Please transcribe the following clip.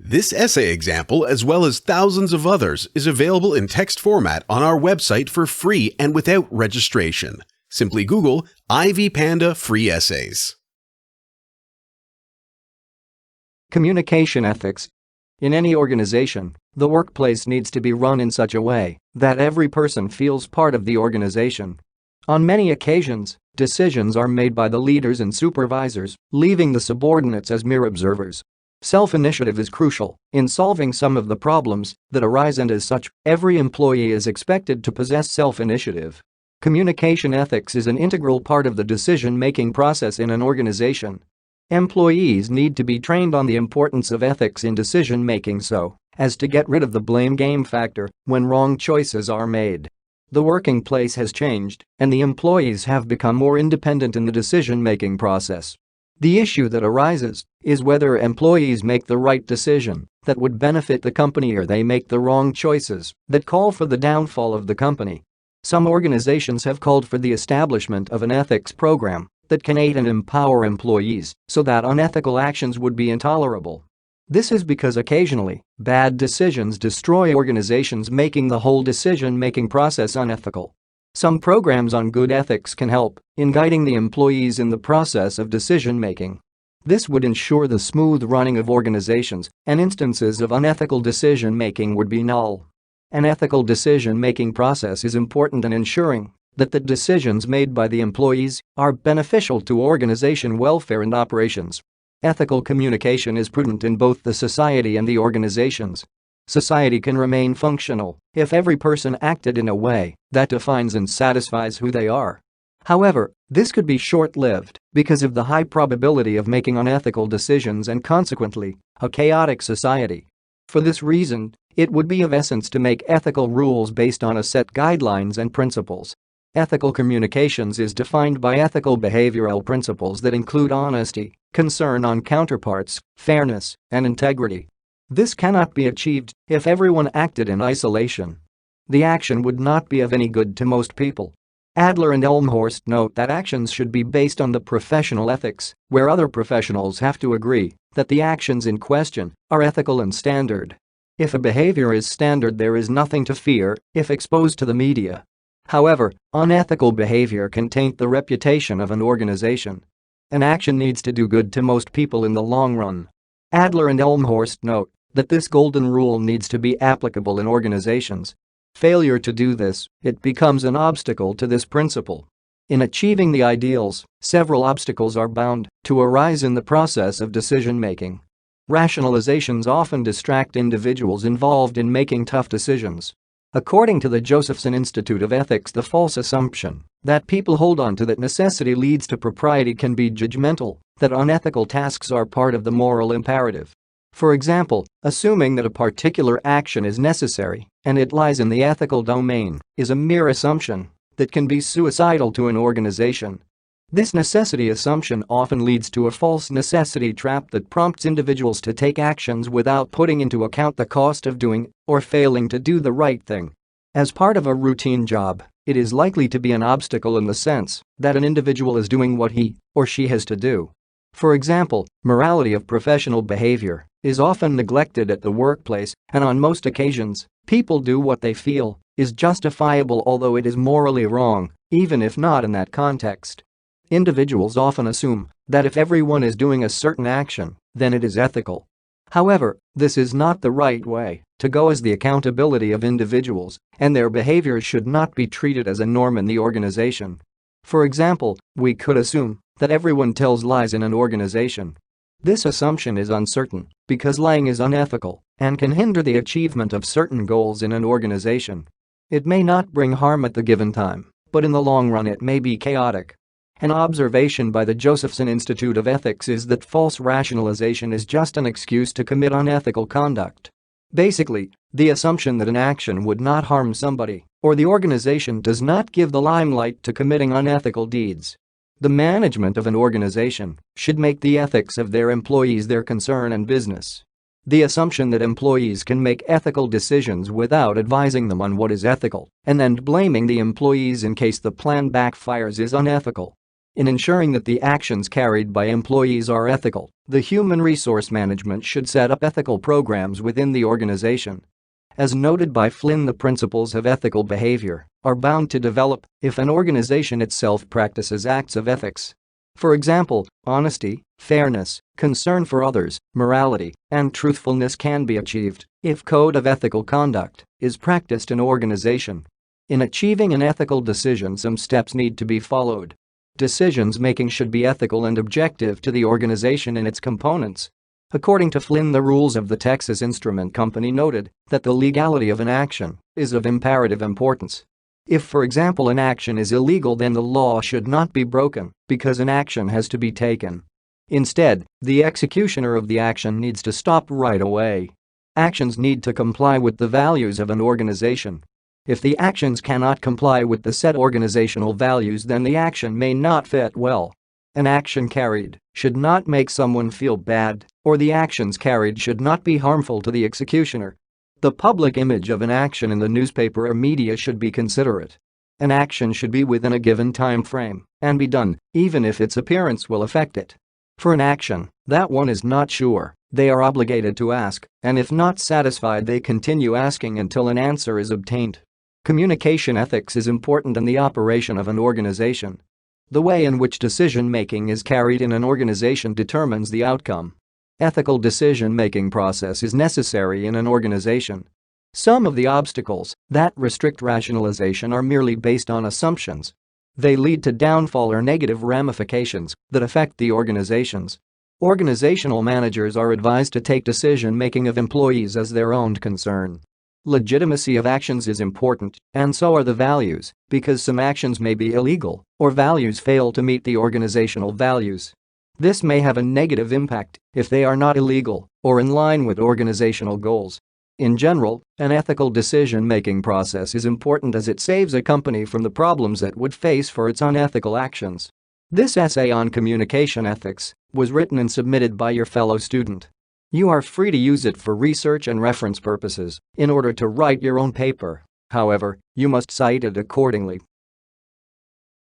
This essay example, as well as thousands of others, is available in text format on our website for free and without registration. Simply Google IvyPanda Free Essays. Communication ethics. In any organization, the workplace needs to be run in such a way that every person feels part of the organization. On many occasions, decisions are made by the leaders and supervisors, leaving the subordinates as mere observers. Self-initiative is crucial in solving some of the problems that arise, and as such, every employee is expected to possess self-initiative. Communication ethics is an integral part of the decision-making process in an organization. Employees need to be trained on the importance of ethics in decision-making so as to get rid of the blame game factor when wrong choices are made. The working place has changed, and the employees have become more independent in the decision-making process. The issue that arises is whether employees make the right decision that would benefit the company or they make the wrong choices that call for the downfall of the company. Some organizations have called for the establishment of an ethics program that can aid and empower employees so that unethical actions would be intolerable. This is because occasionally, bad decisions destroy organizations, making the whole decision-making process unethical. Some programs on good ethics can help in guiding the employees in the process of decision-making. This would ensure the smooth running of organizations, and instances of unethical decision-making would be null. An ethical decision-making process is important in ensuring that the decisions made by the employees are beneficial to organization welfare and operations. Ethical communication is prudent in both the society and the organizations. Society can remain functional if every person acted in a way that defines and satisfies who they are. However, this could be short-lived because of the high probability of making unethical decisions and consequently, a chaotic society. For this reason, it would be of essence to make ethical rules based on a set guidelines and principles. Ethical communications is defined by ethical behavioral principles that include honesty, concern on counterparts, fairness, and integrity. This cannot be achieved if everyone acted in isolation. The action would not be of any good to most people. Adler and Elmhorst note that actions should be based on the professional ethics, where other professionals have to agree that the actions in question are ethical and standard. If a behavior is standard, there is nothing to fear if exposed to the media. However, unethical behavior can taint the reputation of an organization. An action needs to do good to most people in the long run. Adler and Elmhorst note that this golden rule needs to be applicable in organizations. Failure to do this, it becomes an obstacle to this principle. In achieving the ideals, several obstacles are bound to arise in the process of decision-making. Rationalizations often distract individuals involved in making tough decisions. According to the Josephson Institute of Ethics, the false assumption that people hold on to that necessity leads to propriety can be judgmental, that unethical tasks are part of the moral imperative. For example, assuming that a particular action is necessary and it lies in the ethical domain is a mere assumption that can be suicidal to an organization. This necessity assumption often leads to a false necessity trap that prompts individuals to take actions without putting into account the cost of doing or failing to do the right thing. As part of a routine job, it is likely to be an obstacle in the sense that an individual is doing what he or she has to do. For example, morality of professional behavior is often neglected at the workplace, and on most occasions, people do what they feel is justifiable, although it is morally wrong, even if not in that context. Individuals often assume that if everyone is doing a certain action, then it is ethical. However, this is not the right way to go, as the accountability of individuals and their behavior should not be treated as a norm in the organization. For example, we could assume that everyone tells lies in an organization. This assumption is uncertain because lying is unethical and can hinder the achievement of certain goals in an organization. It may not bring harm at the given time, but in the long run it may be chaotic. An observation by the Josephson Institute of Ethics is that false rationalization is just an excuse to commit unethical conduct. Basically, the assumption that an action would not harm somebody or the organization does not give the limelight to committing unethical deeds. The management of an organization should make the ethics of their employees their concern and business. The assumption that employees can make ethical decisions without advising them on what is ethical and then blaming the employees in case the plan backfires is unethical. In ensuring that the actions carried by employees are ethical, the human resource management should set up ethical programs within the organization. As noted by Flynn, the principles of ethical behavior are bound to develop if an organization itself practices acts of ethics. For example, honesty, fairness, concern for others, morality, and truthfulness can be achieved if code of ethical conduct is practiced in organization. In achieving an ethical decision, some steps need to be followed. Decisions making should be ethical and objective to the organization and its components. According to Flynn, the rules of the Texas Instrument Company noted that the legality of an action is of imperative importance. If, for example, an action is illegal, then the law should not be broken because an action has to be taken. Instead, the executioner of the action needs to stop right away. Actions need to comply with the values of an organization. If the actions cannot comply with the set organizational values, then the action may not fit well. An action carried should not make someone feel bad, or the actions carried should not be harmful to the executioner. The public image of an action in the newspaper or media should be considerate. An action should be within a given time frame and be done, even if its appearance will affect it. For an action that one is not sure, they are obligated to ask, and if not satisfied, they continue asking until an answer is obtained. Communication ethics is important in the operation of an organization. The way in which decision-making is carried in an organization determines the outcome. Ethical decision-making process is necessary in an organization. Some of the obstacles that restrict rationalization are merely based on assumptions. They lead to downfall or negative ramifications that affect the organizations. Organizational managers are advised to take decision-making of employees as their own concern. Legitimacy of actions is important, and so are the values, because some actions may be illegal or values fail to meet the organizational values. This may have a negative impact if they are not illegal or in line with organizational goals. In general, an ethical decision-making process is important as it saves a company from the problems it would face for its unethical actions. This essay on communication ethics was written and submitted by your fellow student. You are free to use it for research and reference purposes in order to write your own paper. However, you must cite it accordingly.